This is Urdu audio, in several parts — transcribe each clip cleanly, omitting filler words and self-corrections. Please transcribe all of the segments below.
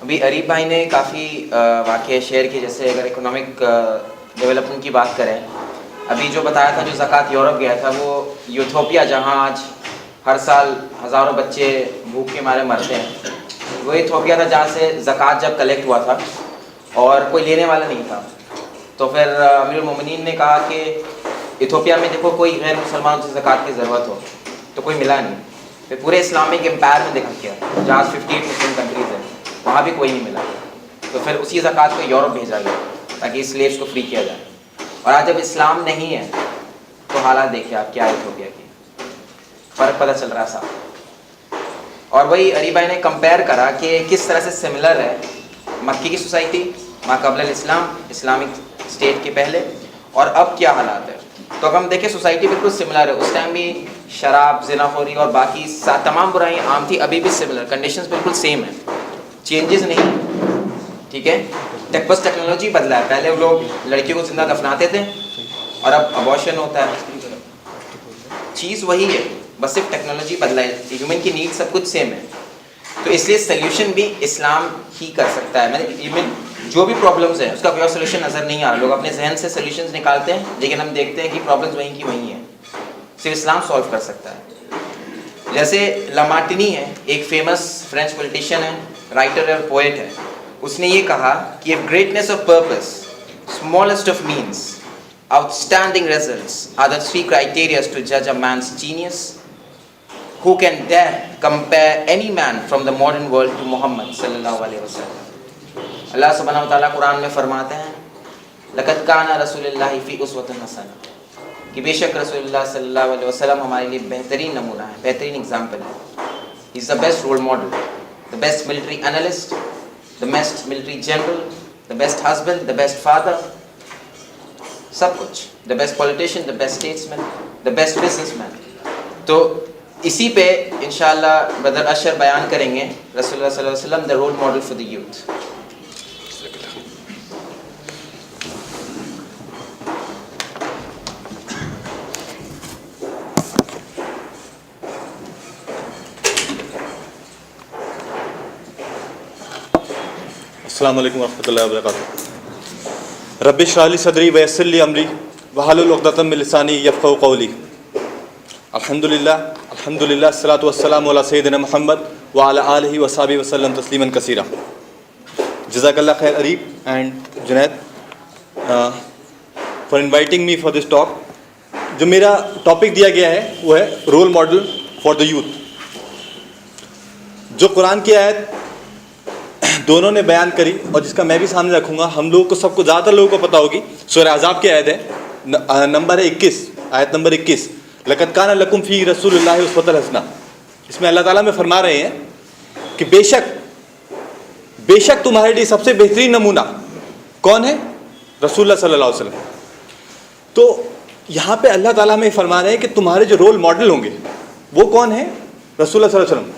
ابھی اریب بھائی نے کافی واقعے شیئر کی، جیسے اگر اکنامک ڈیولپمنٹ کی بات کریں، ابھی جو بتایا تھا جو زکوٰۃ یورپ گیا تھا وہ یوتھوپیا، جہاں آج ہر سال ہزاروں بچے بھوک کے مارے مرتے ہیں، وہ ایتھوپیا تھا جہاں سے زکوٰۃ جب کلیکٹ ہوا تھا اور کوئی لینے والا نہیں تھا. تو پھر امیر المومنین نے کہا کہ ایتھوپیا میں دیکھو کوئی غیر مسلمان سے زکوٰۃ کی ضرورت ہو، تو کوئی ملا نہیں. پھر پورے اسلامک امپائر میں دیکھا کیا جہاں 58 مسلم کنٹریز ہیں وہاں بھی کوئی نہیں ملا. تو پھر اسی زکوٰۃ کو یورپ بھیجا گیا تاکہ سلیبس کو فری کیا جائے. اور آج جب اسلام نہیں ہے تو حالات دیکھیے آپ کیا ایتھوپیا کی، فرق پتہ چل رہا صاحب. اور وہی اریب بھائی نے کمپیئر کرا کہ کس طرح سے سملر ہے مکی کی سوسائٹی ما قبل الاسلام، اسلامک اسٹیٹ کے پہلے، اور اب کیا حالات ہے. تو اگر ہم دیکھیں سوسائٹی بالکل سملر ہے. اس ٹائم بھی شراب، زناخوری اور باقی تمام برائیاں عام تھی، ابھی بھی سملر، کنڈیشنز بالکل سیم ہیں، چینجز نہیں. ٹھیک ہے، بس ٹیکنالوجی بدلا ہے. پہلے وہ لوگ لڑکیوں کو زندہ دفناتے تھے اور اب ابارشن ہوتا ہے. چیز وہی ہے، بس صرف ٹیکنالوجی بدلا ہے، ہیومن کی نیڈ سب کچھ سیم ہے. تو اس لیے سلیوشن بھی اسلام ہی کر سکتا ہے. ایون جو بھی پرابلمس ہیں اس کا کوئی اور سلیوشن نظر نہیں آ رہا. لوگ اپنے ذہن سے سلیوشنز نکالتے ہیں لیکن ہم دیکھتے ہیں کہ پرابلمس وہیں کی وہیں ہیں. صرف اسلام سالو کر سکتا ہے. جیسے لامارٹینی ہے، ایک فیمس فرینچ پولیٹیشین ہے، رائٹر اور پوئٹ ہے. اس نے یہ کہا کہ if greatness of purpose, smallest of means, outstanding results are the three criteria to judge a man's genius, who can dare compare any man from the modern world to Muhammad sallallahu alaihi wasallam. اللہ سبحانہ و تعالیٰ قرآن میں فرماتے ہیں لَقَدْ كَانَ رَسُولِ اللَّهِ فِي أُسْوَةٍ حَسَنَةٍ، کہ بے شک رسول اللہ صلی اللہ علیہ وسلم ہمارے لیے بہترین نمونہ ہے، بہترین اگزامپل ہے. He is the best role model, the best military analyst, the best military general, the best husband, the best father, سب کچھ. the best politician, the best statesman, the best businessman. تو اسی پہ انشاءاللہ بدر اشر بیان کریں گے رسول اللہ صلی اللہ علیہ وسلم the role model for the youth. السلام علیکم ورحمۃ اللہ وبرکاتہ. رب اشرح لی صدری ویسر لی امری واحلل عقدۃ من لسانی یفقہوا قولی. الحمدللہ الصلاۃ والسلام علی سیدنا محمد وعلی آلہ وصحبہ وسلم تسلیما کثیرا. جزاک اللہ خیر Areeb and Junaid for inviting me for this talk. جو میرا ٹاپک دیا گیا ہے وہ ہے role model for the youth. جو قرآن کی آیت دونوں نے بیان کری اور جس کا میں بھی سامنے رکھوں گا، ہم لوگوں کو سب کو زیادہ لوگوں کو پتہ ہوگی. سورہ احزاب کی آیت ہے نمبر 21، آیت نمبر 21، لقد کان لکم فی رسول اللہ اسوۃ حسنہ. اس میں اللہ تعالیٰ میں فرما رہے ہیں کہ بے شک تمہارے لیے سب سے بہترین نمونہ کون ہے؟ رسول اللہ صلی اللہ علیہ وسلم. تو یہاں پہ اللہ تعالیٰ میں فرما رہے ہیں کہ تمہارے جو رول ماڈل ہوں گے وہ کون ہیں؟ رسول اللہ صلی اللہ علیہ وسلم.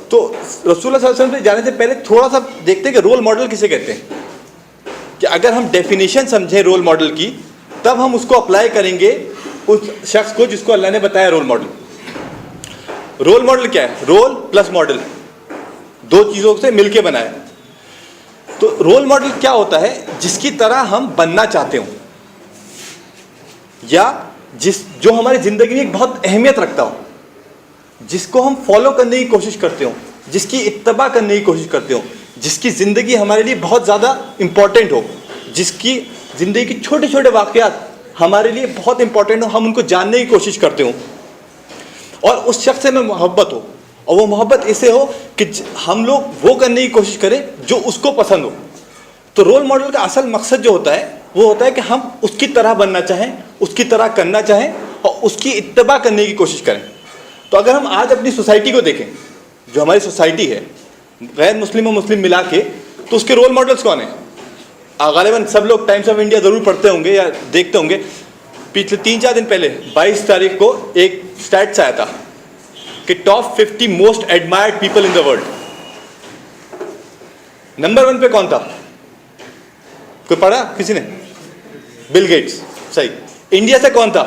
تو رسول اللہ صلی اللہ علیہ وسلم سے جانے سے پہلے تھوڑا سا دیکھتے ہیں کہ رول ماڈل کسے کہتے ہیں. کہ اگر ہم ڈیفینیشن سمجھیں رول ماڈل کی تب ہم اس کو اپلائی کریں گے اس شخص کو جس کو اللہ نے بتایا رول ماڈل. رول ماڈل کیا ہے؟ رول پلس ماڈل، دو چیزوں سے مل کے بنا ہے. تو رول ماڈل کیا ہوتا ہے؟ جس کی طرح ہم بننا چاہتے ہوں یا جو ہماری زندگی میں ایک بہت اہمیت رکھتا ہو، جس کو ہم فالو کرنے کی کوشش کرتے ہوں، جس کی اتباع کرنے کی کوشش کرتے ہوں، جس کی زندگی ہمارے لیے بہت زیادہ امپورٹنٹ ہو، جس کی زندگی کے چھوٹے چھوٹے واقعات ہمارے لیے بہت امپورٹنٹ ہو، ہم ان کو جاننے کی کوشش کرتے ہوں اور اس شخص سے ہمیں محبت ہو، اور وہ محبت اسے ہو کہ ہم لوگ وہ کرنے کی کوشش کریں جو اس کو پسند ہو. تو رول ماڈل کا اصل مقصد جو ہوتا ہے وہ ہوتا ہے کہ ہم اس کی طرح بننا چاہیں، اس کی طرح کرنا چاہیں اور اس کی اتباع کرنے کی کوشش کریں. تو اگر ہم آج اپنی سوسائٹی کو دیکھیں، جو ہماری سوسائٹی ہے غیر مسلم و مسلم ملا کے، تو اس کے رول ماڈلس کون ہیں؟ غالباً سب لوگ ٹائمس آف انڈیا ضرور پڑھتے ہوں گے یا دیکھتے ہوں گے. پچھلے 3-4 دن پہلے 22 تاریخ کو ایک اسٹیٹس آیا تھا کہ top 50 most admired people in the world. Number 1 پہ کون تھا؟ کوئی پڑھا کسی نے؟ Bill Gates. صحیح. انڈیا سے کون تھا؟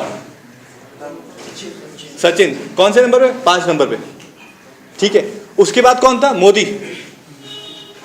سچن. کون سے نمبر پہ؟ 5 نمبر پہ. ٹھیک ہے. اس کے بعد کون تھا؟ مودی.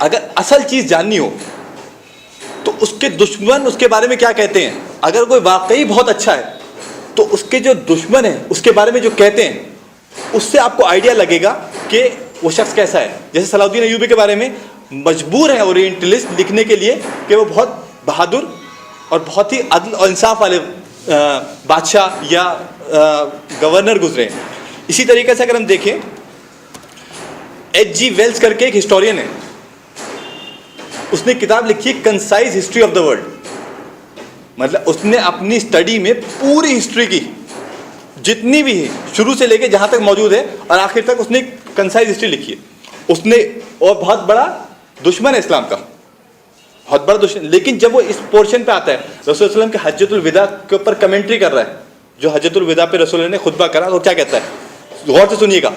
اگر اصل چیز جاننی ہو تو اس کے دشمن اس کے بارے میں کیا کہتے ہیں. اگر کوئی واقعی بہت اچھا ہے تو اس کے جو دشمن ہیں اس کے بارے میں جو کہتے ہیں اس سے آپ کو آئیڈیا لگے گا کہ وہ شخص کیسا ہے. جیسے صلاح الدین ایوبی کے بارے میں مجبور ہیں اورینٹلسٹ لکھنے کے لیے کہ وہ بہت بہادر اور بہت ہی عدل اور انصاف والے بادشاہ یا گورنر گزرے. اسی طریقے سے اگر ہم دیکھیں ایچ جی ویلز کر کے ایک ہسٹورین ہے, اس نے کتاب لکھی ہے concise history of the world. مطلب اس نے اپنی اسٹڈی میں پوری ہسٹری کی جتنی بھی ہے شروع سے لے کے جہاں تک موجود ہے اور آخر تک اس نے کنسائز ہسٹری لکھی ہے. اس نے اور بہت بڑا دشمن ہے اسلام کا, بہت بڑا دشمن. لیکن جب وہ اس پورشن پہ آتا ہے رسول اللہ علیہ وسلم کے حجۃ الوداع کے اوپر کمنٹری کر رہا ہے, جو حجۃ الوداع پہ رسول اللہ نے خطبہ کرا, تو کیا کہتا ہے غور سے سنیے گا.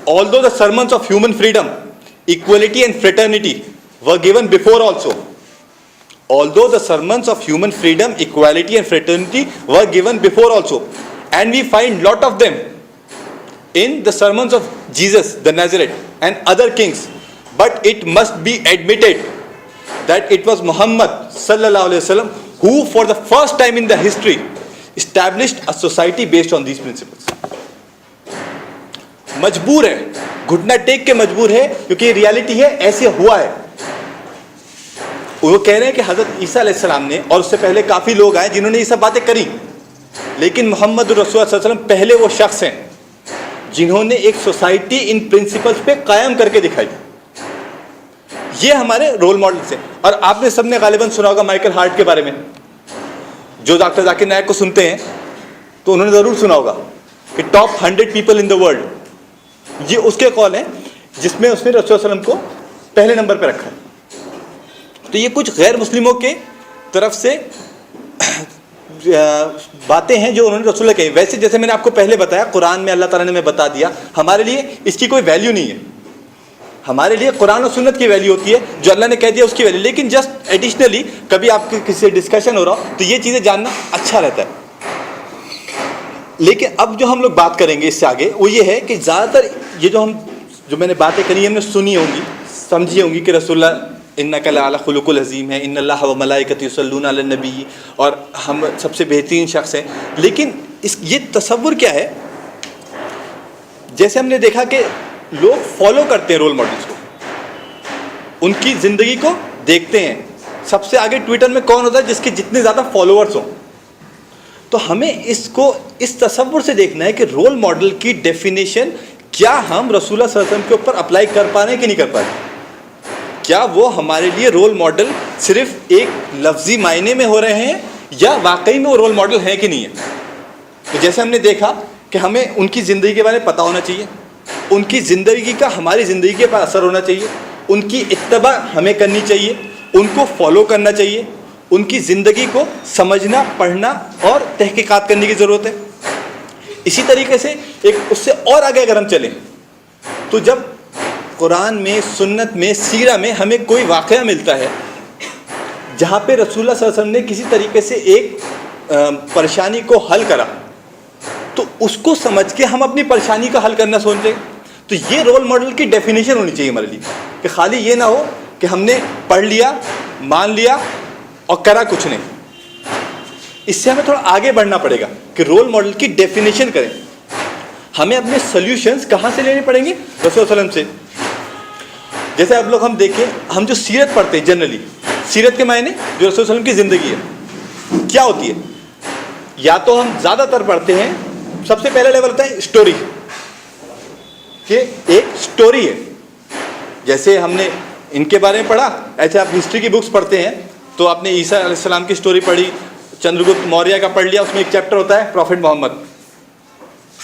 although the sermons of human freedom, equality and fraternity were given before also. Although the sermons of human freedom, equality and fraternity were given before also. And we find lot of them in the sermons of Jesus the Nazareth and other kings. But it must be admitted that it was Muhammad sallallahu alaihi wasallam who for the first time in the history established a society based on these principles. مجبور ہے, گھٹنا ٹیک کے مجبور ہے, کیونکہ یہ ریالٹی ہے, ایسے ہوا ہے. وہ کہہ رہے ہیں کہ حضرت عیسیٰ علیہ السلام نے اور اس سے پہلے کافی لوگ آئے جنہوں نے یہ سب باتیں کری, لیکن محمد رسول اللہ صلی اللہ علیہ وسلم پہلے وہ شخص ہیں جنہوں نے ایک سوسائٹی ان پرنسپلز پہ قائم کر کے دکھائی. یہ ہمارے رول ماڈلز ہیں. اور آپ نے سب نے غالباً سنا ہوگا مائیکل ہارٹ کے بارے میں, جو ڈاکٹر ذاکر نائک کو سنتے ہیں تو انہوں نے ضرور سنا ہوگا کہ top 100 people in the world. یہ اس کے قول ہیں جس میں اس نے رسول اللہ علیہ وسلم کو پہلے نمبر پہ رکھا ہے. تو یہ کچھ غیر مسلموں کے طرف سے باتیں ہیں جو انہوں نے رسول اللہ کہی. ویسے جیسے میں نے آپ کو پہلے بتایا, قرآن میں اللہ تعالیٰ نے ہمیں بتا دیا, ہمارے لیے اس کی کوئی ویلیو نہیں ہے. ہمارے لیے قرآن و سنت کی ویلیو ہوتی ہے, جو اللہ نے کہہ دیا اس کی ویلیو. لیکن جسٹ ایڈیشنلی کبھی آپ کے کسی سے ڈسکشن ہو رہا ہو تو یہ چیزیں جاننا اچھا رہتا ہے. لیکن اب جو ہم لوگ بات کریں گے اس سے آگے وہ یہ ہے کہ زیادہ تر یہ جو میں نے باتیں کری ہم نے سنی ہوں گی, سمجھی ہوں گی کہ رسول اللہ انک لعلی خلق العظیم ہے, ان اللہ و ملائکتہ یصلون علی النبی, اور ہم سب سے بہترین شخص ہیں. لیکن یہ تصور کیا ہے, جیسے ہم نے دیکھا کہ لوگ فالو کرتے ہیں رول ماڈلس کو, ان کی زندگی کو دیکھتے ہیں. سب سے آگے ٹویٹر میں کون ہوتا ہے جس کے جتنے زیادہ فالوورز ہوں. تو ہمیں اس کو اس تصور سے دیکھنا ہے کہ رول ماڈل کی ڈیفینیشن کیا ہم رسول اللہ صلی اللہ علیہ وسلم کے اوپر اپلائی کر پا رہے ہیں کہ نہیں کر پا رہے. کیا وہ ہمارے لیے رول ماڈل صرف ایک لفظی معنی میں ہو رہے ہیں یا واقعی میں وہ رول ماڈل ہیں کہ نہیں ہے. تو جیسے ہم نے دیکھا کہ ہمیں ان کی زندگی کے بارے میں پتہ ہونا چاہیے, ان کی زندگی کا ہماری زندگی کے پر اثر ہونا چاہیے, ان کی اتباع ہمیں کرنی چاہیے, ان کو فالو کرنا چاہیے, ان کی زندگی کو سمجھنا, پڑھنا اور تحقیقات کرنے کی ضرورت ہے. اسی طریقے سے ایک اس سے اور آگے اگر ہم چلیں تو جب قرآن میں, سنت میں, سیرہ میں ہمیں کوئی واقعہ ملتا ہے جہاں پہ رسول اللہ صلی اللہ علیہ وسلم نے کسی طریقے سے ایک پریشانی کو حل کرا, تو اس کو سمجھ کے ہم اپنی پریشانی کا حل کرنا سوچیں. تو یہ رول ماڈل کی ڈیفینیشن ہونی چاہیے ہمارے لیے, کہ خالی یہ نہ ہو کہ ہم نے پڑھ لیا, مان لیا اور کرا کچھ نہیں. اس سے ہمیں تھوڑا آگے بڑھنا پڑے گا کہ رول ماڈل کی ڈیفینیشن کریں. ہمیں اپنے سلیوشنز کہاں سے لینے پڑیں گے, رسول اللہ علیہ وسلم سے. جیسے اب لوگ ہم دیکھیں, ہم جو سیرت پڑھتے ہیں جنرلی, سیرت کے معنی جو رسول اللہ علیہ وسلم کی زندگی ہے کیا ہوتی ہے, یا تو ہم زیادہ تر پڑھتے ہیں, سب سے پہلا لیول ہوتا ہے اسٹوری, کہ ایک اسٹوری ہے. جیسے ہم نے ان کے بارے میں پڑھا, ایسے آپ ہسٹری کی بکس پڑھتے ہیں تو آپ نے عیسیٰ علیہ السلام کی اسٹوری پڑھی, چندرگپت موریہ کا پڑھ لیا, اس میں ایک چیپٹر ہوتا ہے پروفٹ محمد,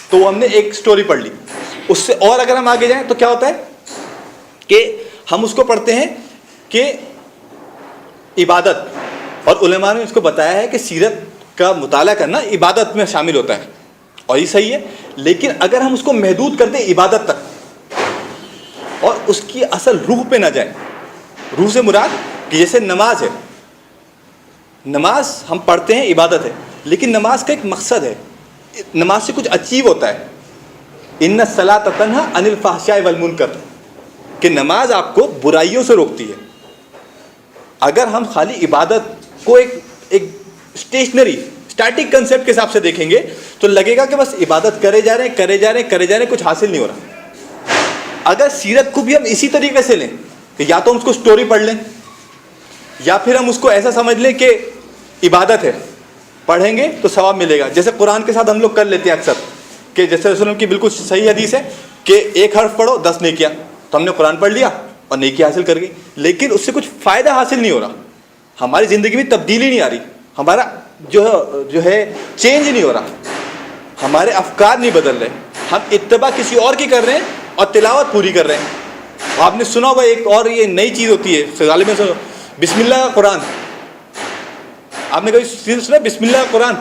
تو وہ ہم نے ایک اسٹوری پڑھ لی. اس سے اور اگر ہم آگے جائیں تو کیا ہوتا ہے کہ ہم اس کو پڑھتے ہیں کہ عبادت, اور علماء نے اس کو بتایا ہے کہ سیرت کا مطالعہ کرنا عبادت میں شامل ہوتا ہے, اور یہ صحیح ہے. لیکن اگر ہم اس کو محدود کر دیں عبادت تک اور اس کی اصل روح پہ نہ جائیں, روح سے مراد کہ جیسے نماز ہے, نماز ہم پڑھتے ہیں عبادت ہے, لیکن نماز کا ایک مقصد ہے, نماز سے کچھ اچیو ہوتا ہے. ان الصلاۃ تنہی عن الفحشاء والمنکر, کہ نماز آپ کو برائیوں سے روکتی ہے. اگر ہم خالی عبادت کو ایک اسٹیشنری اسٹیٹک کنسیپٹ کے حساب سے دیکھیں گے تو لگے گا کہ بس عبادت کرے جا رہے ہیں, کچھ حاصل نہیں ہو رہا. اگر سیرت کو بھی ہم اسی طریقے سے لیں کہ یا تو ہم اس کو سٹوری پڑھ لیں یا پھر ہم اس کو ایسا سمجھ لیں کہ عبادت ہے, پڑھیں گے تو ثواب ملے گا. جیسے قرآن کے ساتھ ہم لوگ کر لیتے ہیں اکثر کہ جیسے رسول اللہ کی بالکل صحیح حدیث ہے کہ 1 حرف پڑھو 10 نیکیاں, تو ہم نے قرآن پڑھ لیا اور نیکی حاصل کر گئی, لیکن اس سے کچھ فائدہ حاصل نہیں ہو رہا, ہماری زندگی میں تبدیلی نہیں آ رہی, ہمارا جو ہے چینج نہیں ہو رہا, ہمارے افکار نہیں بدل رہے, ہم اتباع کسی اور کی کر رہے ہیں اور تلاوت پوری کر رہے ہیں. آپ نے سنا ہوگا ایک اور یہ نئی چیز ہوتی ہے غالباً بسم اللہ کا قرآن. آپ نے کبھی سنا بسم اللہ کا قرآن؟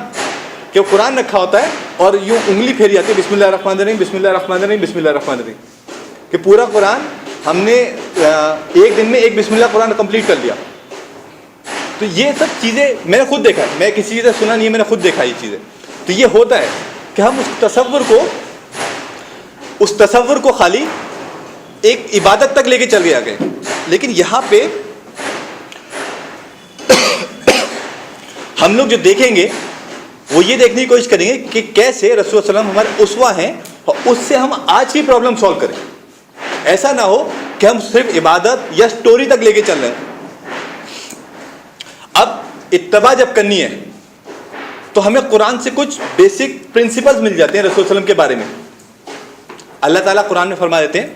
کہ وہ قرآن رکھا ہوتا ہے اور یوں انگلی پھیری جاتی ہے, بسم اللہ الرحمن الرحیم بسم اللہ الرحمن الرحیم بسم اللہ الرحمن الرحیم, کہ پورا قرآن ہم نے ایک دن میں ایک بسم اللہ قرآن کمپلیٹ کر لیا. تو یہ سب چیزیں میں نے خود دیکھا ہے, میں کسی چیز سے سنا نہیں ہے, میں نے خود دیکھا یہ چیزیں. تو یہ ہوتا ہے کہ ہم اس تصور کو خالی ایک عبادت تک لے کے چل گیا گئے. لیکن یہاں پہ ہم لوگ جو دیکھیں گے وہ یہ دیکھنے کی کوشش کریں گے کہ کیسے رسول اللہ علیہ وسلم ہمارے اسوہ ہیں اور اس سے ہم آج کی پرابلم سالو کریں. ایسا نہ ہو کہ ہم صرف عبادت یا سٹوری تک لے کے چل رہے ہیں. اب اتباع جب کرنی ہے تو ہمیں قرآن سے کچھ بیسک پرنسپلز مل جاتے ہیں رسول اللہ علیہ وسلم کے بارے میں. اللہ تعالیٰ قرآن میں فرما دیتے ہیں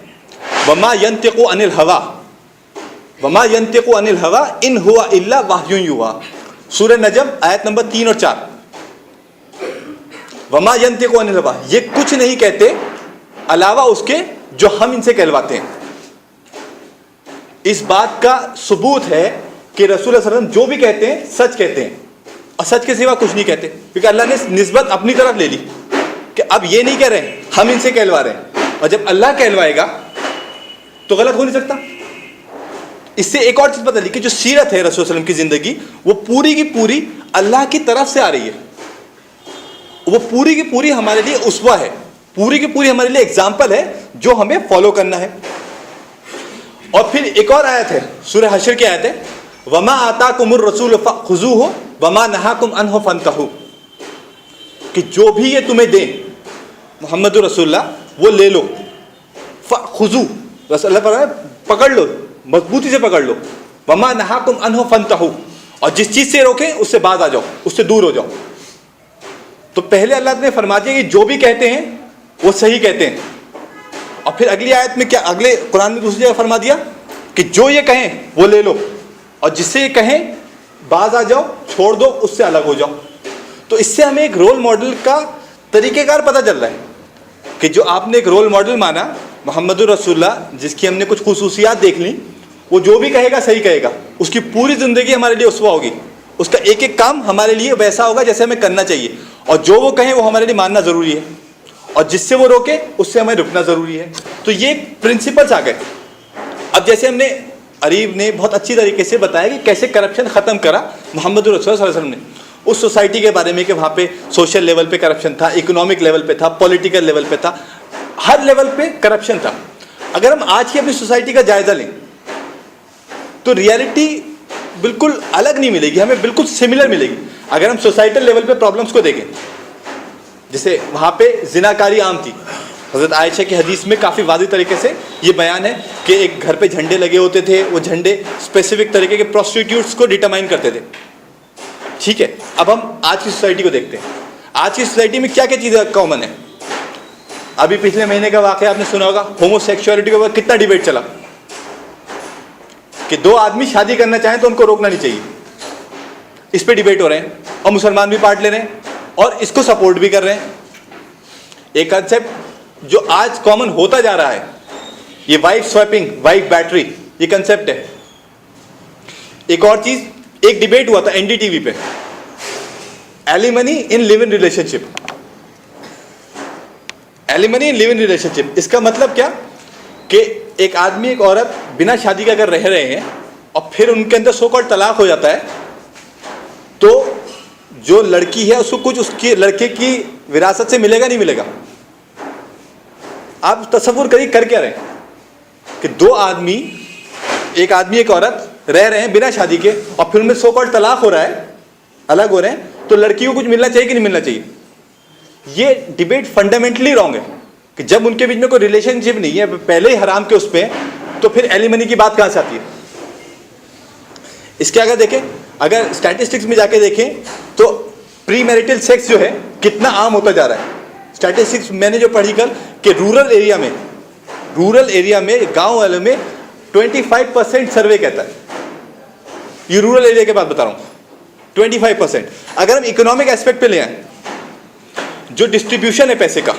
وما ينطق عن الهوى وما ينطق عن الهوى ان هو الا وحی یوحی. سورہ نجم آیت نمبر 3 اور 4. وما ينطق عن الهوى, یہ کچھ نہیں کہتے علاوہ اس کے جو ہم ان سے کہلواتے ہیں. اس بات کا ثبوت ہے کہ رسول اللہ صلی اللہ علیہ وسلم جو بھی کہتے ہیں سچ کہتے ہیں اور سچ کے سوا کچھ نہیں کہتے, کیونکہ اللہ نے نسبت اپنی طرف لے لی کہ اب یہ نہیں کہہ رہے ہم ان سے کہلوا رہے ہیں, اور جب اللہ کہلوائے گا تو غلط ہو نہیں سکتا. اس سے ایک اور چیز پتہ چلی کہ جو سیرت ہے رسول اللہ علیہ وسلم کی زندگی وہ پوری کی پوری اللہ کی طرف سے آ رہی ہے, وہ پوری کی پوری ہمارے لیے اسوہ ہے, پوری کی پوری ہمارے لیے اگزامپل ہے جو ہمیں فالو کرنا ہے. اور پھر ایک اور آیت ہے سورہ حشر کی آیت ہے وما آتاکم الرسول فخذوہ وما نہاکم عنہ فانتہوا, کہ جو بھی یہ تمہیں دیں محمد رسول اللہ وہ لے لو. فخذو, رسول اللہ فرمایا پکڑ لو, مضبوطی سے پکڑ لو. وما نہاکم عنہ فانتہوا, اور جس چیز سے روکیں اس سے باز آ جاؤ, اس سے دور ہو جاؤ. تو پہلے اللہ نے فرما دیا کہ جو بھی کہتے ہیں وہ صحیح کہتے ہیں, اور پھر اگلی آیت میں کیا, اگلے قرآن میں دوسری جگہ فرما دیا کہ جو یہ کہیں وہ لے لو, اور جس سے یہ کہیں باز آ جاؤ, چھوڑ دو, اس سے الگ ہو جاؤ. تو اس سے ہمیں ایک رول ماڈل کا طریقہ کار پتہ چل رہا ہے کہ جو آپ نے ایک رول ماڈل مانا محمد الرسول اللہ, جس کی ہم نے کچھ خصوصیات دیکھ لیں, وہ جو بھی کہے گا صحیح کہے گا, اس کی پوری زندگی ہمارے لیے اسوہ ہوگی, اس کا ایک ایک کام ہمارے لیے ویسا ہوگا جیسے ہمیں کرنا چاہیے, اور جو وہ کہیں وہ ہمارے لیے ماننا ضروری ہے, اور جس سے وہ روکے اس سے ہمیں رکنا ضروری ہے. تو یہ پرنسپلس آ گئے. اب جیسے ہم نے عریب نے بہت اچھی طریقے سے بتایا کہ کیسے کرپشن ختم کرا محمد الرسول صلی اللہ علیہ وسلم نے, اس سوسائٹی کے بارے میں کہ وہاں پہ سوشل لیول پہ کرپشن تھا, اکنامک لیول پہ تھا, پولیٹیکل لیول پہ تھا, ہر لیول پہ کرپشن تھا. اگر ہم آج کی اپنی سوسائٹی کا جائزہ لیں تو ریالٹی بالکل الگ نہیں ملے گی, ہمیں بالکل سملر ملے گی. اگر ہم سوسائٹل لیول پہ پرابلمس کو دیکھیں, جیسے وہاں پہ زناکاری عام تھی, حضرت عائشہ کی حدیث میں کافی واضح طریقے سے یہ بیان ہے کہ ایک گھر پہ جھنڈے لگے ہوتے تھے, وہ جھنڈے اسپیسیفک طریقے کے پروسٹیٹیوٹس کو ڈٹرمائن کرتے تھے. ٹھیک ہے, اب ہم آج کی سوسائٹی کو دیکھتے ہیں. آج کی سوسائٹی میں کیا کیا چیزیں کامن ہیں. ابھی پچھلے مہینے کا واقعہ آپ نے سنا ہوگا, ہومو سیکشولیٹی کے اوپر کتنا ڈیبیٹ چلا کہ 2 آدمی شادی کرنا چاہیں تو ان کو روکنا نہیں چاہیے. اس پہ ڈیبیٹ ہو رہے ہیں, اور مسلمان بھی پارٹ لے رہے ہیں اور اس کو سپورٹ بھی کر رہے ہیں. ایک کنسیپٹ جو آج کامن ہوتا جا رہا ہے, یہ وائف سویپنگ, وائف بیٹری, یہ کنسیپٹ ہے. ایک اور چیز, ایک ڈیبیٹ ہوا تھا این ڈی ٹی وی پہ, ایلیمنی ان لیو in relation ship. ایلیمنی in leave in relation شپ, اس کا مطلب کیا کہ ایک آدمی ایک عورت بنا شادی کے اگر رہ رہے ہیں اور پھر ان کے اندر سو کالڈ طلاق ہو جاتا ہے, تو جو لڑکی ہے اس کو کچھ اس کے لڑکے کی وراثت سے ملے گا نہیں ملے گا. آپ تصور کریے کر کیا رہے ہیں. کہ دو آدمی, ایک آدمی ایک عورت رہ رہے ہیں بنا شادی کے, اور پھر ان میں سو کالڈ طلاق ہو رہا ہے, الگ ہو رہے ہیں, تو لڑکی کو کچھ ملنا چاہیے کہ نہیں ملنا چاہیے؟ یہ ڈیبیٹ فنڈامنٹلی رانگ ہے کہ جب ان کے بیچ میں کوئی ریلیشن شپ نہیں ہے, پہلے ہی حرام کے اس پہ, تو پھر ایلیمنی کی بات کہاں سے آتی ہے؟ اس کے اگر دیکھیں, اگر اسٹیٹسٹکس میں جا کے دیکھیں تو پری میریٹل سیکس جو ہے کتنا عام ہوتا جا رہا ہے. اسٹیٹسٹکس میں نے جو پڑھی کل کہ رورل ایریا میں گاؤں والوں میں 25% سروے کہتا ہے, یہ رورل ایریا کے بات بتا رہا ہوں, 25%. اگر ہم اکنامک ایسپیکٹ پہ لے آئیں, جو ڈسٹریبیوشن ہے پیسے کا,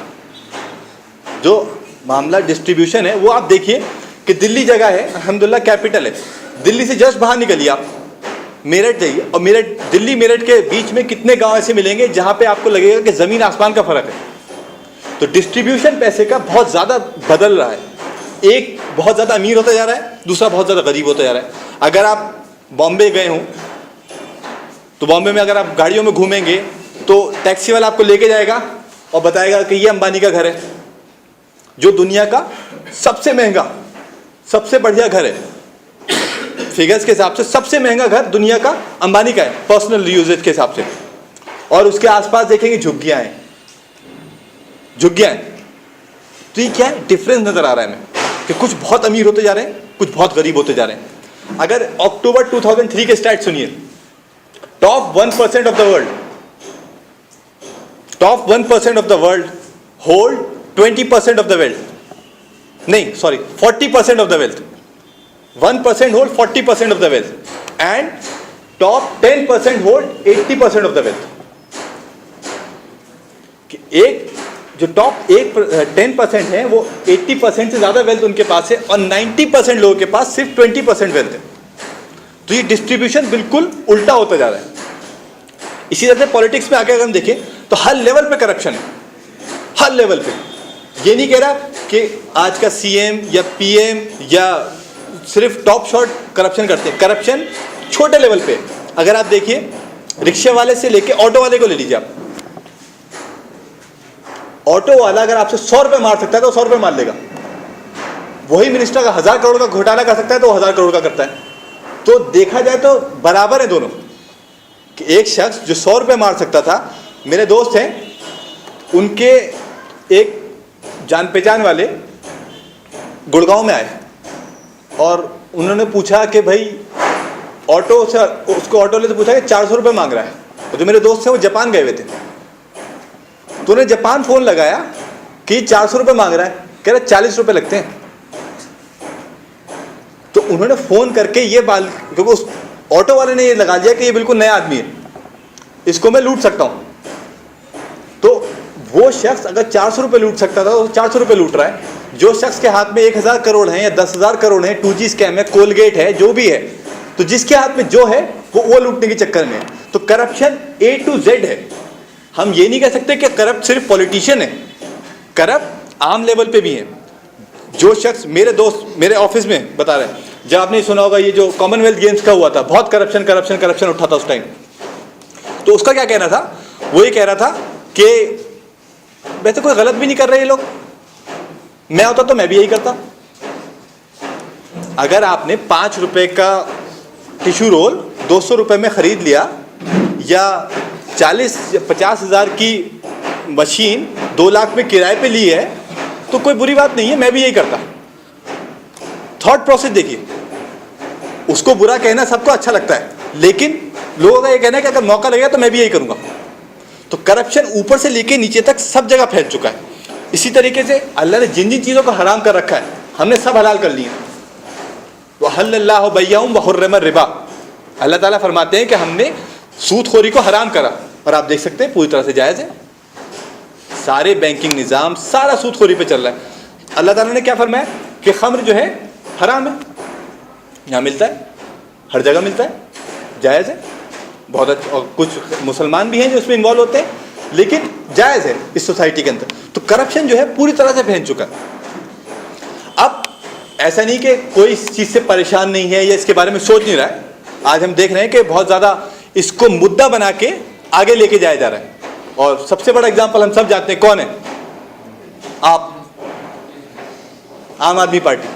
جو معاملہ ڈسٹریبیوشن ہے, وہ آپ دیکھیے کہ دلی جگہ ہے, الحمدللہ کیپٹل ہے, دلی سے جسٹ باہر نکلیے آپ, میرٹھ جائیے, اور دلی میرٹھ کے بیچ میں کتنے گاؤں ایسے ملیں گے جہاں پہ آپ کو لگے گا کہ زمین آسمان کا فرق ہے. تو ڈسٹریبیوشن پیسے کا بہت زیادہ بدل رہا ہے, ایک بہت زیادہ امیر ہوتا جا رہا ہے, دوسرا بہت زیادہ غریب ہوتا جا رہا ہے. اگر آپ بامبے گئے ہوں تو بامبے میں اگر آپ گاڑیوں میں گھومیں گے تو ٹیکسی والا آپ کو لے کے جائے گا اور بتائے گا کہ یہ امبانی کا گھر ہے, جو دنیا کا سب سے مہنگا, سب سے بڑھیا گھر ہے. فگرز کے حساب سے سب سے مہنگا گھر دنیا کا امبانی کا ہے, پرسنل یوزیج کے حساب سے. اور اس کے آس پاس دیکھیں گے جھگیاں ہیں. تو یہ کیا ہے, ڈفرینس نظر آ رہا ہے ہمیں کہ کچھ بہت امیر ہوتے جا رہے ہیں, کچھ بہت غریب ہوتے جا رہے ہیں. اگر اکتوبر 2003 کے اسٹیٹ سنیے, top 1% of the world, top 1% of the world hold 20% of the wealth, نہیں sorry 40% of the wealth. 1% hold 40% of the wealth and top 10% hold 80% of the wealth. ایک جو ٹاپ 10% ہے وہ 80% سے زیادہ ویلتھ ان کے پاس ہے, اور 90% لوگوں کے پاس صرف 20% ویلتھ ہے. تو یہ ڈسٹریبیوشن بالکل الٹا ہوتا جا رہا ہے. اسی طرح سے پالیٹکس میں آ کے اگر ہم دیکھیں تو ہر لیول پہ کرپشن ہے, ہر لیول پہ. یہ نہیں کہہ رہا کہ آج کا سی ایم یا پی ایم یا صرف ٹاپ شاٹ کرپشن کرتے ہیں, کرپشن چھوٹے لیول پہ. اگر آپ دیکھیے رکشے والے سے لے کے آٹو والے کو لے لیجیے آپ, آٹو والا اگر آپ سے 100 روپے مار سکتا ہے تو 100 روپے مار لے گا. وہی منسٹر کا 1000 کروڑ کا گھوٹالہ کر سکتا ہے تو 1000 کروڑ کا کرتا ہے. تو دیکھا جائے تو برابر ہیں دونوں, کہ ایک شخص جو 100 روپے مار سکتا تھا, میرے دوست ہیں ان کے ایک جان پہچان والے گڑگاؤں میں آئے اور انہوں نے پوچھا کہ بھائی آٹو سے, اس کو آٹو والے سے پوچھا کہ 400 روپے مانگ رہا ہے. جو میرے دوست ہیں وہ جاپان گئے ہوئے تھے, تو انہیں جاپان فون لگایا کہ 400 روپے مانگ رہا ہے, کہہ رہا 40 روپے لگتے ہیں. تو انہوں نے فون کر کے یہ بات, کیونکہ اس آٹو والے نے یہ لگا دیا کہ یہ بالکل نیا آدمی ہے, اس کو میں لوٹ سکتا ہوں. تو وہ شخص اگر 400 روپے لوٹ سکتا تھا تو 400 روپے لوٹ رہا ہے. جو شخص کے ہاتھ میں 1000 کروڑ ہیں یا 10,000 کروڑ ہیں, 2G اسکیم ہے, کولگیٹ ہے, جو بھی ہے, تو جس کے ہاتھ میں جو ہے وہ لوٹنے کے چکر میں ہے. تو کرپشن A to Z ہے. ہم یہ نہیں کہہ سکتے کہ کرپٹ صرف پولیٹیشین ہے, کرپٹ عام لیول پہ بھی ہے. جو شخص, میرے دوست میرے آفس میں بتا رہے ہیں, جب آپ نے سنا ہوگا یہ جو کامن ویلتھ گیمز کا ہوا تھا, بہت کرپشن اٹھا تھا اس ٹائم. تو اس کا کیا کہنا تھا, وہ یہ کہہ رہا تھا کہ ویسے کوئی غلط بھی نہیں کر رہے یہ لوگ, میں ہوتا تو میں بھی یہی کرتا. اگر آپ نے 5 روپے کا ٹیشو رول 200 روپے میں خرید لیا, یا 50 ہزار کی مشین 2 لاکھ میں کرائے پہ لی ہے, تو کوئی بری بات نہیں ہے, میں بھی یہی کرتا. تھاٹ پروسیس دیکھیے, اس کو برا کہنا سب کو اچھا لگتا ہے, لیکن لوگوں کا یہ کہنا ہے کہ اگر موقع لگے گا تو میں بھی یہی کروں گا. تو کرپشن اوپر سے لے کے نیچے تک سب جگہ پھیل چکا ہے. اسی طریقے سے اللہ نے جن جن چیزوں کو حرام کر رکھا ہے ہم نے سب حلال کر لی ہیں. وَأَحَلَّ اللَّهُ بَيْعَهُمْ وَحُرِّمَ الرِّبَا, اللہ تعالیٰ فرماتے ہیں کہ ہم نے سود خوری کو حرام کرا, اور آپ دیکھ سکتے ہیں پوری طرح سے جائز ہے. سارے بینکنگ نظام سارا سود خوری پہ چل رہا ہے. اللہ تعالیٰ نے کیا فرمایا کہ خمر جو ہے حرام ہے, یہاں ملتا ہے, ہر جگہ ملتا ہے, جائز ہے. بہت اچھا, اور کچھ مسلمان بھی ہیں جو اس میں انوالو ہوتے ہیں, لیکن جائز ہے اس سوسائٹی کے اندر. تو کرپشن جو ہے پوری طرح سے پھیل چکا ہے. اب ایسا نہیں کہ کوئی اس چیز سے پریشان نہیں ہے یا اس کے بارے میں سوچ نہیں رہا ہے. آج ہم دیکھ رہے ہیں کہ بہت زیادہ اس کو مدعا بنا کے آگے لے کے جایا جا رہا ہے. اور سب سے بڑا اگزامپل ہم سب جانتے ہیں, کون ہے؟ آپ, عام آدمی پارٹی.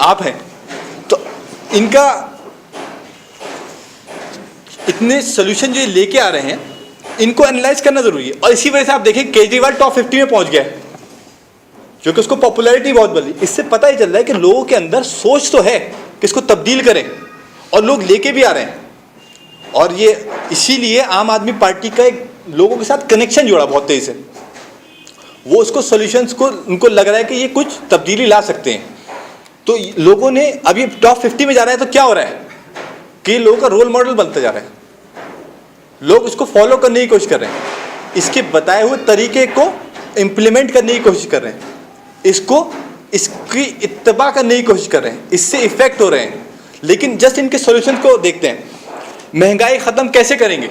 آپ ہیں. تو ان کا اتنے سولوشن جو لے کے آ رہے ہیں ان کو انالائز کرنا ضروری ہے. اور اسی وجہ سے آپ دیکھیں کیجریوال ٹاپ 50 میں پہنچ گیا ہے کیونکہ اس کو پاپولیرٹی بہت بڑھی. اس سے پتہ ہی چل رہا ہے کہ لوگوں کے اندر سوچ تو ہے کہ اس کو تبدیل کریں اور لوگ لے کے بھی آ رہے ہیں. اور یہ اسی لیے عام آدمی پارٹی کا ایک لوگوں کے ساتھ کنیکشن جوڑا بہت تیزی سے. وہ اس کو سولوشنس کو ان کو لگ رہا ہے کہ یہ کچھ تبدیلی لا سکتے ہیں. تو لوگوں نے اب یہ ٹاپ 50 میں جا رہا ہے تو کیا ہو رہا ہے کہ یہ لوگوں کا رول ماڈل بنتا جا رہا ہے. لوگ اس کو فالو کرنے کی کوشش کر رہے ہیں, اس کے بتائے ہوئے طریقے کو امپلیمنٹ کرنے کی کوشش کر رہے ہیں, اس کی اتباع کرنے کی کوشش کر رہے ہیں, اس سے افیکٹ ہو رہے ہیں. لیکن جسٹ ان کے سولوشن کو دیکھتے ہیں. مہنگائی ختم کیسے کریں گے؟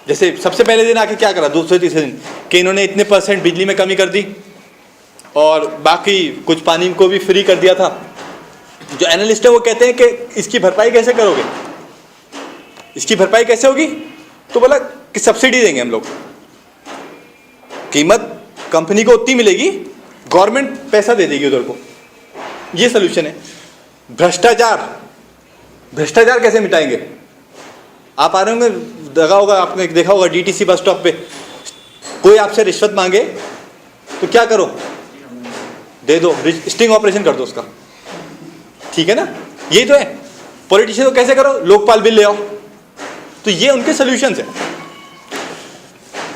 جیسے سب سے پہلے دن آ کے کیا کرا, دوسرے تیسرے دن کہ انہوں نے اتنے % بجلی میں کمی کر دی اور باقی کچھ پانی کو بھی فری کر دیا تھا. جو اینالسٹ ہیں وہ کہتے ہیں کہ اس کی بھرپائی کیسے کرو گے, اس کی بھرپائی کیسے ہوگی؟ تو بولا کہ سبسڈی دیں گے ہم لوگ, قیمت کمپنی کو اتنی ملے گی, گورنمنٹ پیسہ دے دے گی ادھر کو. یہ سلوشن ہے. بھرشٹاچار کیسے مٹائیں گے؟ آپ آ رہے ہوں گے, آپ نے دیکھا ہوگا DTC بس اسٹاپ پہ کوئی آپ سے رشوت مانگے تو کیا کرو, دے دو, اسٹنگ آپریشن کر دو اس کا. ٹھیک ہے نا, یہی تو ہے. پولیٹیشین کو کیسے کرو, لوک پال بل لے آؤ. تو یہ ان کے سولوشنز ہیں.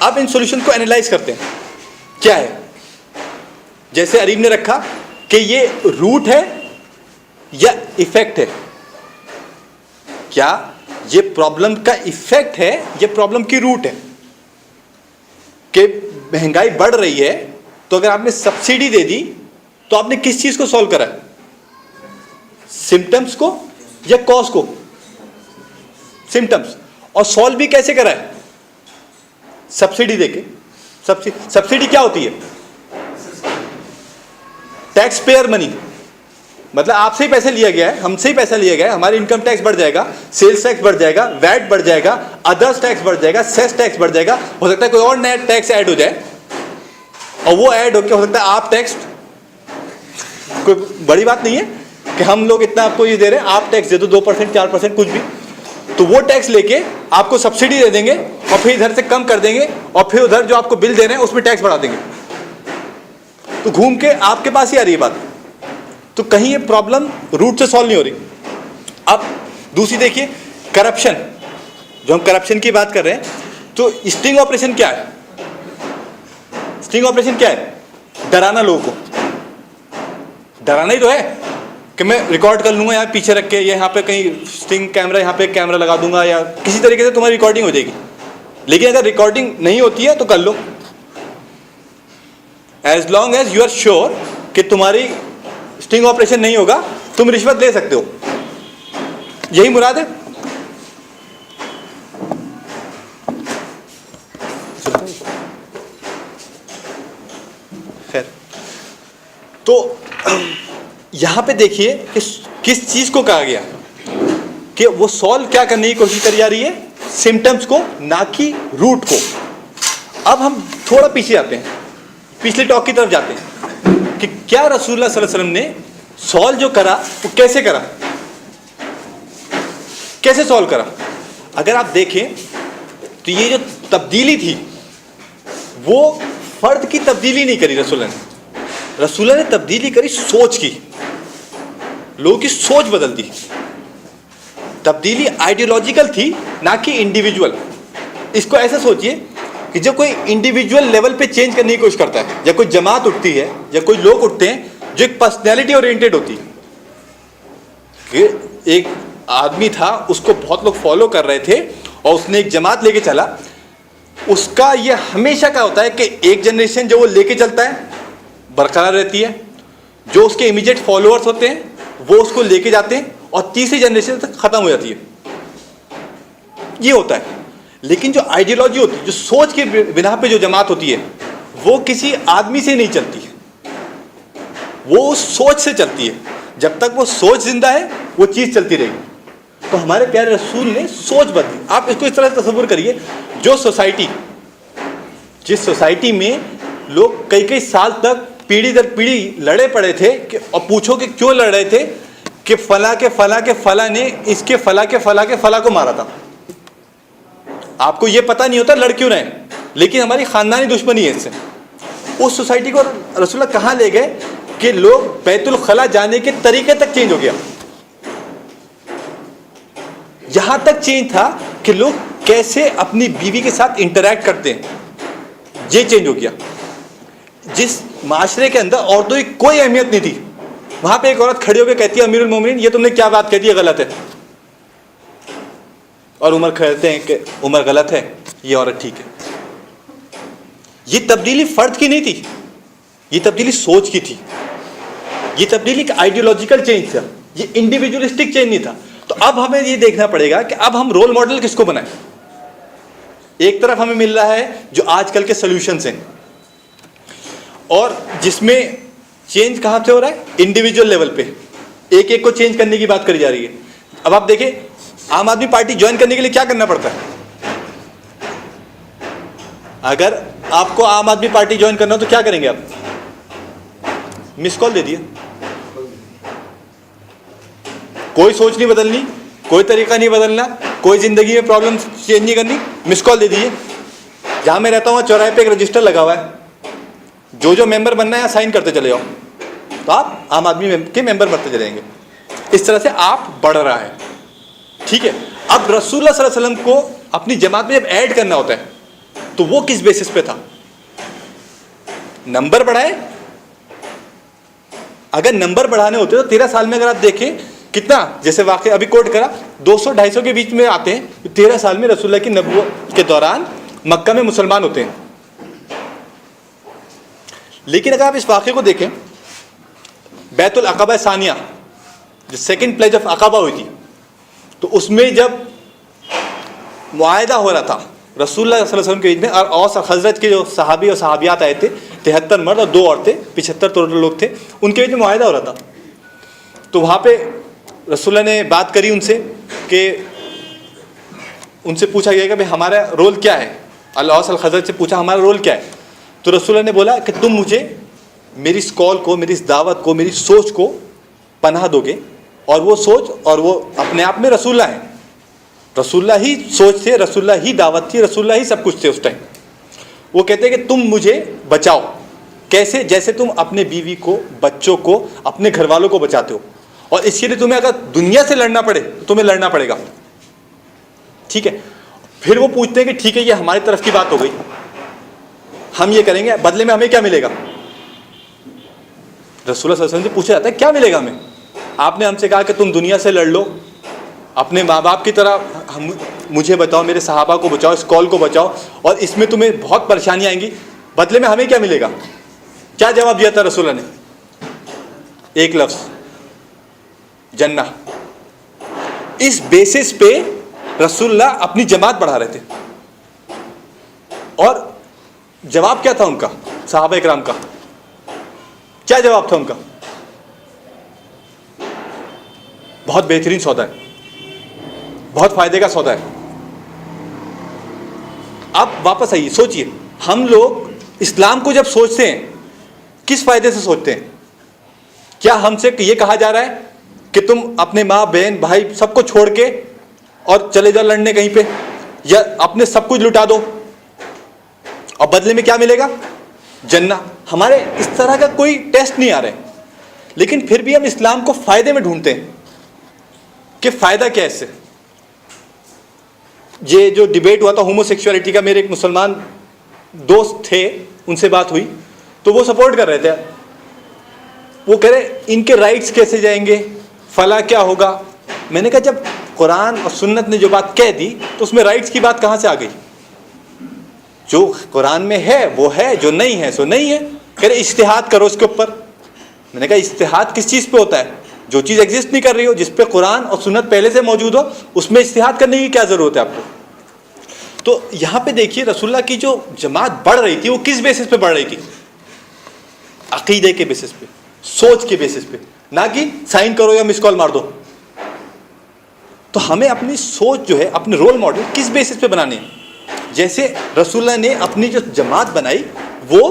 اب ان سولوشن کو اینالائز کرتے ہیں کیا ہے. جیسے عریب نے رکھا کہ یہ روٹ ہے یا ایفیکٹ ہے. کیا یہ پرابلم کا ایفیکٹ ہے یا پرابلم کی روٹ ہے؟ کہ مہنگائی بڑھ رہی ہے تو اگر آپ نے سبسڈی دے دی تو آپ نے کس چیز کو سولو کرا ہے, سمٹمز کو یا کاز کو؟ سمٹمز. اور سولو بھی کیسے کرا ہے؟ سبسڈی دے کے. سبسڈی کیا ہوتی ہے؟ ٹیکس پیئر منی, مطلب آپ سے ہی پیسے لیا گیا ہے, ہم سے ہی پیسہ لیا گیا ہے, ہماری انکم ٹیکس بڑھ جائے گا, سیلز ٹیکس بڑھ جائے گا, ویٹ بڑھ جائے گا, ادرس ٹیکس بڑھ جائے گا, سیس ٹیکس بڑھ جائے گا, ہو سکتا ہے کوئی اور نیا ٹیکس ایڈ ہو جائے اور وہ ایڈ ہو کے ہو سکتا ہے آپ ٹیکس, کوئی بڑی بات نہیں ہے کہ ہم لوگ اتنا آپ کو یہ دے رہے ہیں, آپ ٹیکس دے دو 2% 4% کچھ بھی, تو وہ ٹیکس لے کے آپ کو سبسڈی دے دیں گے اور پھر ادھر سے کم کر دیں گے اور پھر ادھر جو آپ کو بل دے رہے ہیں اس میں ٹیکس بڑھا دیں گے. تو گھوم کے آپ کے پاس ہی آ رہی ہے بات. تو کہیں یہ پرابلم روٹ سے سالو نہیں ہو رہی. اب دوسری دیکھیے کرپشن. جو ہم کرپشن کی بات کر رہے ہیں تو اسٹنگ آپریشن کیا ہے؟ اسٹنگ آپریشن کیا ہے؟ ڈرانا لوگوں کو. ڈرانا ہی تو ہے کہ میں ریکارڈ کر لوں گا یہاں پیچھے رکھ کے, یہاں پہ کہیں اسٹنگ کیمرہ, یہاں پہ کیمرہ لگا دوں گا یا کسی طریقے سے تمہاری ریکارڈنگ ہو جائے گی. لیکن اگر ریکارڈنگ نہیں ہوتی ہے تو کر لو, as long as you are sure کہ تمہاری اسٹنگ آپریشن نہیں ہوگا, تم رشوت لے سکتے ہو. یہی مراد ہے. خیر, تو یہاں پہ دیکھیے کہ کس چیز کو کہا گیا کہ وہ سالو کیا کرنے کی کوشش کری جا رہی ہے, سمٹمز کو, نہ کہ روٹ کو. اب ہم تھوڑا پیچھے آتے ہیں, پچھلے ٹاک کی طرف جاتے ہیں کہ کیا رسول اللہ صلی اللہ علیہ وسلم نے سالو جو کرا وہ کیسے کرا, کیسے سالو کرا. اگر آپ دیکھیں تو یہ جو تبدیلی تھی وہ فرد کی تبدیلی نہیں کری رسول اللہ نے. رسول اللہ نے تبدیلی کری سوچ کی, لوگوں کی سوچ بدل دی. تبدیلی آئیڈیولوجیکل تھی نہ کہ انڈیویجول. اس کو ایسا سوچئے کہ جب کوئی انڈیویجول لیول پہ چینج کرنے کی کوشش کرتا ہے, یا کوئی جماعت اٹھتی ہے یا کوئی لوگ اٹھتے ہیں جو ایک پرسنالٹی اورینٹیڈ ہوتی ہے. کہ ایک آدمی تھا, اس کو بہت لوگ فالو کر رہے تھے اور اس نے ایک جماعت لے کے چلا. اس کا یہ ہمیشہ کا ہوتا ہے کہ ایک جنریشن جو وہ لے کے چلتا ہے برقرار رہتی ہے, جو اس کے امیجیٹ فالوورس ہوتے ہیں وہ اس کو لے کے جاتے ہیں اور تیسری جنریشن تک ختم ہو جاتی ہے. یہ ہوتا ہے. لیکن جو آئیڈیالوجی ہوتی ہے, جو سوچ کے بنا پہ جو جماعت ہوتی ہے, وہ کسی آدمی سے نہیں چلتی ہے, وہ اس سوچ سے چلتی ہے. جب تک وہ سوچ زندہ ہے وہ چیز چلتی رہے گی. تو ہمارے پیارے رسول نے سوچ بدلی. آپ اس کو اس طرح سے تصور کریے, جو سوسائٹی, جس سوسائٹی میں لوگ کئی کئی سال تک پیڑھی در پیڑھی لڑے پڑے تھے اور پوچھو کہ کیوں لڑ رہے تھے کہ فلاں کے فلاں کے فلاں نے اس کے فلاں کے فلاں کے فلاں کو مارا تھا. آپ کو یہ پتہ نہیں ہوتا لڑ کیوں رہے, لیکن ہماری خاندانی دشمنی ہے اس سے. اس سوسائٹی کو رسول اللہ کہاں لے گئے کہ لوگ بیت الخلا جانے کے طریقے تک چینج ہو گیا. یہاں تک چینج تھا کہ لوگ کیسے اپنی بیوی کے ساتھ انٹریکٹ کرتے ہیں, یہ چینج ہو گیا. جس معاشرے کے اندر عورتوں کی کوئی اہمیت نہیں تھی, وہاں پہ ایک عورت کھڑی ہو کے کہتی ہے امیر المومنین یہ تم نے کیا بات کہہ دی, غلط ہے. اور عمر کہتے ہیں کہ عمر غلط ہے, یہ عورت ٹھیک ہے. یہ تبدیلی فرد کی نہیں تھی, یہ تبدیلی سوچ کی تھی. یہ تبدیلی ایک آئیڈیولوجیکل چینج تھا, یہ انڈیویجولسٹک چینج نہیں تھا. تو اب ہمیں یہ دیکھنا پڑے گا کہ اب ہم رول ماڈل کس کو بنائیں. ایک طرف ہمیں مل رہا ہے جو آج کل کے سولوشنز ہیں, اور جس میں چینج کہاں سے ہو رہا ہے, انڈیویجول لیول پہ ایک ایک کو چینج کرنے کی بات کری جا رہی ہے. اب آپ دیکھیں عام آدمی پارٹی جوائن کرنے کے لیے کیا کرنا پڑتا ہے. اگر آپ کو عام آدمی پارٹی جوائن کرنا ہو تو کیا کریں گے آپ, مس کال دے دیے. کوئی سوچ نہیں بدلنی, کوئی طریقہ نہیں بدلنا, کوئی زندگی میں پرابلم چینج نہیں کرنی, مس کال دے دیجیے. جہاں میں رہتا ہوں چوراہے پہ ایک رجسٹر لگا ہوا ہے, جو ممبر بننا ہے سائن کرتے چلے جاؤ, تو آپ عام آدمی کے ممبر بنتے چلیں گے. اس طرح سے آپ بڑھ رہا ہے. ٹھیک ہے, اب رسول اللہ صلی اللہ علیہ وسلم کو اپنی جماعت میں جب ایڈ کرنا ہوتا ہے تو وہ کس بیسس پہ تھا, نمبر بڑھائے. اگر نمبر بڑھانے ہوتے تو 13 سال میں اگر آپ دیکھیں کتنا, جیسے واقعہ ابھی کوٹ کرا 200-250 کے بیچ میں آتے ہیں, 13 سال میں رسول اللہ کی نبوت کے دوران مکہ میں مسلمان ہوتے ہیں. لیکن اگر آپ اس واقعے کو دیکھیں, بیت العقبہ ثانیہ جو سیکنڈ پلیج آف عقبہ ہوئی تھی, تو اس میں جب معاہدہ ہو رہا تھا رسول اللہ صلی اللہ علیہ وسلم کے بیچ میں, اور اوس اور خزرج کے جو صحابی اور صحابیات آئے تھے, 73 مرد اور 2 عورتیں, 75 ٹوٹل لوگ تھے, ان کے بیچ میں معاہدہ ہو رہا تھا. تو وہاں پہ رسول اللہ نے بات کری ان سے کہ ان سے پوچھا گیا کہ بھائی ہمارا رول کیا ہے. اوس اور خزرج سے پوچھا ہمارا رول کیا ہے, تو رسول اللہ نے بولا کہ تم مجھے میری اس کال کو, میری اس دعوت کو, میری سوچ کو پناہ دو گے, اور وہ سوچ اور وہ اپنے آپ میں رسول اللہ ہیں. رسول اللہ ہی سوچ تھے, رسول اللہ ہی دعوت تھی, رسول اللہ ہی سب کچھ تھے اس ٹائم. وہ کہتے ہیں کہ تم مجھے بچاؤ. کیسے, جیسے تم اپنے بیوی کو, بچوں کو, اپنے گھر والوں کو بچاتے ہو, اور اس کے لیے تمہیں اگر دنیا سے لڑنا پڑے تو تمہیں لڑنا پڑے گا. ٹھیک ہے. پھر وہ پوچھتے ہیں کہ ٹھیک ہے یہ ہماری طرف کی بات ہو گئی, ہم یہ کریں گے, بدلے میں ہمیں کیا ملے گا. رسول اللہ صلی اللہ علیہ وسلم سے پوچھا جاتا ہے کیا ملے گا ہمیں. آپ نے ہم سے کہا کہ تم دنیا سے لڑ لو, اپنے ماں باپ کی طرح مجھے بچاؤ, میرے صحابہ کو بچاؤ, اس کال کو بچاؤ, اور اس میں تمہیں بہت پریشانیاں آئیں گی, بدلے میں ہمیں کیا ملے گا. کیا جواب دیا تھا رسول اللہ نے, ایک لفظ, جنہ. اس بیسس پہ رسول اللہ اپنی جماعت بڑھا رہے تھے. اور جواب کیا تھا ان کا, صحابہ اکرام کا کیا جواب تھا ان کا, بہت بہترین سودا ہے, بہت فائدے کا سودا ہے. اب واپس آئیے, سوچئے ہم لوگ اسلام کو جب سوچتے ہیں کس فائدے سے سوچتے ہیں. کیا ہم سے یہ کہا جا رہا ہے کہ تم اپنے ماں بہن بھائی سب کو چھوڑ کے اور چلے جاؤ لڑنے کہیں پہ, یا اپنے سب کچھ لٹا دو اور بدلے میں کیا ملے گا, جنہ. ہمارے اس طرح کا کوئی ٹیسٹ نہیں آ رہا ہے, لیکن پھر بھی ہم اسلام کو فائدے میں ڈھونڈتے ہیں کہ فائدہ کیا ہے اس سے. یہ جو ڈیبیٹ ہوا تھا ہومو سیکشولیٹی کا, میرے ایک مسلمان دوست تھے, ان سے بات ہوئی تو وہ سپورٹ کر رہے تھے. وہ کہہ رہے ان کے رائٹس کیسے جائیں گے, فلاں کیا ہوگا. میں نے کہا جب قرآن اور سنت نے جو بات کہہ دی تو اس میں رائٹس کی بات کہاں سے آ گئی. جو قرآن میں ہے وہ ہے, جو نہیں ہے سو نہیں ہے. کہہ رہے اجتہاد کرو اس کے اوپر. میں نے کہا اجتہاد کس چیز پہ ہوتا ہے, جو چیز ایگزسٹ نہیں کر رہی ہو, جس پہ قرآن اور سنت پہلے سے موجود ہو, اس میں اجتہاد کرنے کی کیا ضرورت ہے آپ کو. تو یہاں پہ دیکھیے رسول اللہ کی جو جماعت بڑھ رہی تھی وہ کس بیسس پہ بڑھ رہی تھی, عقیدے کے بیسس پہ, سوچ کے بیسس پہ, نہ کہ سائن کرو یا مس کال مار دو. تو ہمیں اپنی سوچ جو ہے, اپنے رول ماڈل کس بیسس پہ بنانے ہیں. جیسے رسول اللہ نے اپنی جو جماعت بنائی وہ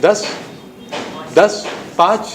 10, 5,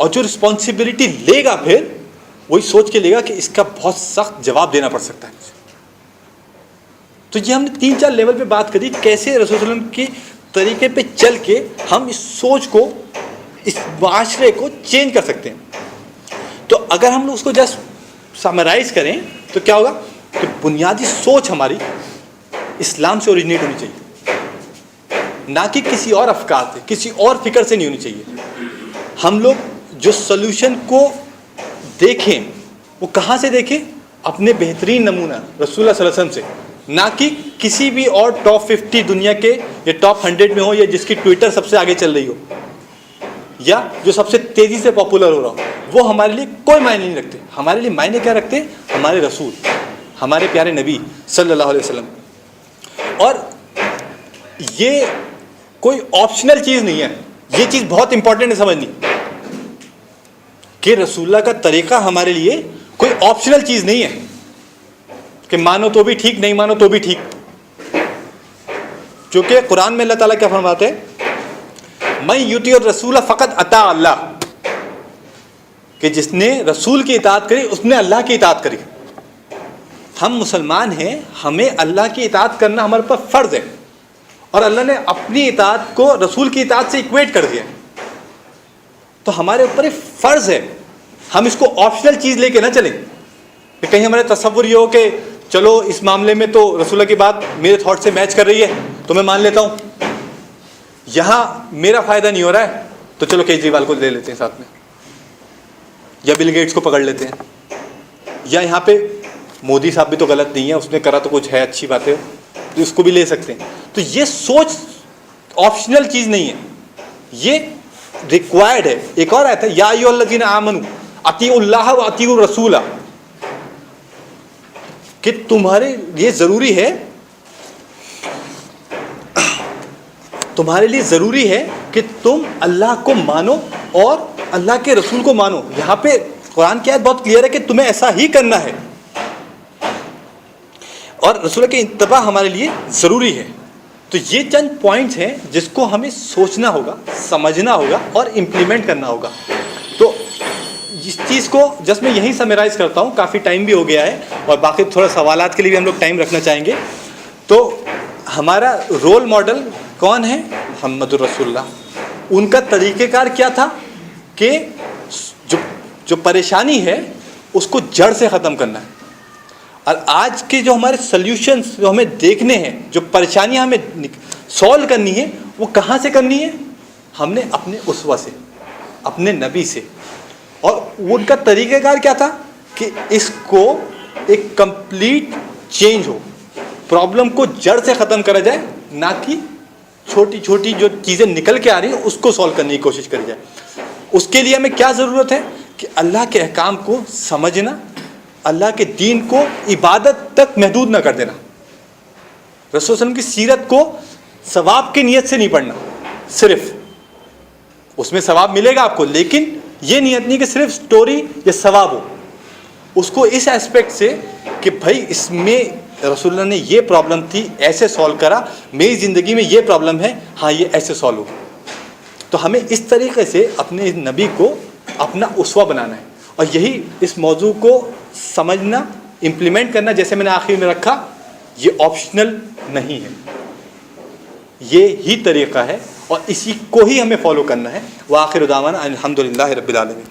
اور جو رسپانسبلٹی لے گا پھر وہی سوچ کے لے گا کہ اس کا بہت سخت جواب دینا پڑ سکتا ہے مجھے. تو یہ ہم نے 3-4 لیول پہ بات کری کیسے رسول صلی اللہ علیہ وسلم کی طریقے پہ چل کے ہم اس سوچ کو, اس معاشرے کو چینج کر سکتے ہیں. تو اگر ہم لوگ اس کو جسٹ سمرائز کریں تو کیا ہوگا کہ بنیادی سوچ ہماری اسلام سے اوریجنیٹ ہونی چاہیے, نہ کہ کسی اور افکار سے, کسی اور فکر سے نہیں ہونی چاہیے. ہم لوگ جو سلوشن کو دیکھیں وہ کہاں سے دیکھیں؟ اپنے بہترین نمونہ رسول اللہ صلی اللہ علیہ وسلم سے, نہ کہ کسی بھی اور ٹاپ 50 دنیا کے یا ٹاپ 100 میں ہو, یا جس کی ٹویٹر سب سے آگے چل رہی ہو, یا جو سب سے تیزی سے پاپولر ہو رہا ہو. وہ ہمارے لیے کوئی معنی نہیں رکھتے. ہمارے لیے معنی کیا رکھتے ہیں؟ ہمارے رسول, ہمارے پیارے نبی صلی اللہ علیہ وسلم. اور یہ کوئی آپشنل چیز نہیں ہے, یہ چیز بہت امپورٹنٹ ہے سمجھنی کہ رسول اللہ کا طریقہ ہمارے لیے کوئی آپشنل چیز نہیں ہے کہ مانو تو بھی ٹھیک, نہیں مانو تو بھی ٹھیک. چونکہ قرآن میں اللہ تعالیٰ کیا فرماتے ہیں؟ من یطیع الرسول فقط اطاع اللہ, کہ جس نے رسول کی اطاعت کری اس نے اللہ کی اطاعت کری. ہم مسلمان ہیں, ہمیں اللہ کی اطاعت کرنا ہمارے پر فرض ہے, اور اللہ نے اپنی اطاعت کو رسول کی اطاعت سے ایکویٹ کر دیا. تو ہمارے اوپر ایک فرض ہے, ہم اس کو آپشنل چیز لے کے نہ چلیں کہ کہیں ہمارے تصور یہ ہو کہ چلو اس معاملے میں تو رسول اللہ کی بات میرے تھاٹ سے میچ کر رہی ہے تو میں مان لیتا ہوں, یہاں میرا فائدہ نہیں ہو رہا ہے تو چلو کیجریوال کو لے لیتے ہیں ساتھ میں, یا بل گیٹس کو پکڑ لیتے ہیں, یا یہاں پہ مودی صاحب بھی تو غلط نہیں ہے, اس نے کرا تو کچھ ہے, اچھی بات ہے, تو اس کو بھی لے سکتے ہیں. تو یہ سوچ آپشنل چیز نہیں ہے, یہ ریکوائرڈ ہے. ایک اور آیت ہے, یا ایھا الذین آمنوا اطیعوا اللہ و اطیعوا الرسول, کہ تمہارے لیے ضروری ہے, تمہارے لیے ضروری ہے کہ تم اللہ کو مانو اور اللہ کے رسول کو مانو. یہاں پہ قرآن کی آیت بہت کلیئر ہے کہ تمہیں ایسا ہی کرنا ہے, اور رسول کی اتباع ہمارے لیے ضروری ہے. تو یہ چند پوائنٹس ہیں جس کو ہمیں سوچنا ہوگا, سمجھنا ہوگا اور امپلیمنٹ کرنا ہوگا. تو اس چیز کو جس میں یہیں سمرائز کرتا ہوں, کافی ٹائم بھی ہو گیا ہے, اور باقی تھوڑا سوالات کے لیے بھی ہم لوگ ٹائم رکھنا چاہیں گے. تو ہمارا رول ماڈل کون ہے؟ محمد الرسول اللہ. ان کا طریقہ کار کیا تھا کہ جو پریشانی ہے اس کو جڑ سے ختم کرنا ہے. اور آج کے جو ہمارے سلیوشنز جو ہمیں دیکھنے ہیں, جو پریشانیاں ہمیں سولو کرنی ہے, وہ کہاں سے کرنی ہے؟ ہم نے اپنے اسوہ سے, اپنے نبی سے. اور ان کا طریقہ کار کیا تھا کہ اس کو ایک کمپلیٹ چینج ہو, پرابلم کو جڑ سے ختم کرا جائے, نہ کہ چھوٹی چھوٹی جو چیزیں نکل کے آ رہی ہیں اس کو سولو کرنے کی کوشش کری جائے. اس کے لیے ہمیں کیا ضرورت ہے کہ اللہ کے احکام کو سمجھنا, اللہ کے دین کو عبادت تک محدود نہ کر دینا. رسول صلی اللہ علیہ وسلم کی سیرت کو ثواب کی نیت سے نہیں پڑھنا, صرف اس میں ثواب ملے گا آپ کو, لیکن یہ نیت نہیں کہ صرف سٹوری یا ثواب ہو. اس کو اس ایسپیکٹ سے کہ بھائی اس میں رسول اللہ نے یہ پرابلم تھی, ایسے سولو کرا, میری زندگی میں یہ پرابلم ہے, ہاں یہ ایسے سولو ہو. تو ہمیں اس طریقے سے اپنے نبی کو اپنا اسوہ بنانا ہے, اور یہی اس موضوع کو سمجھنا, امپلیمنٹ کرنا, جیسے میں نے آخر میں رکھا, یہ آپشنل نہیں ہے, یہ ہی طریقہ ہے, اور اسی کو ہی ہمیں فالو کرنا ہے. وآخر دعوانا الحمدللہ رب العالمین.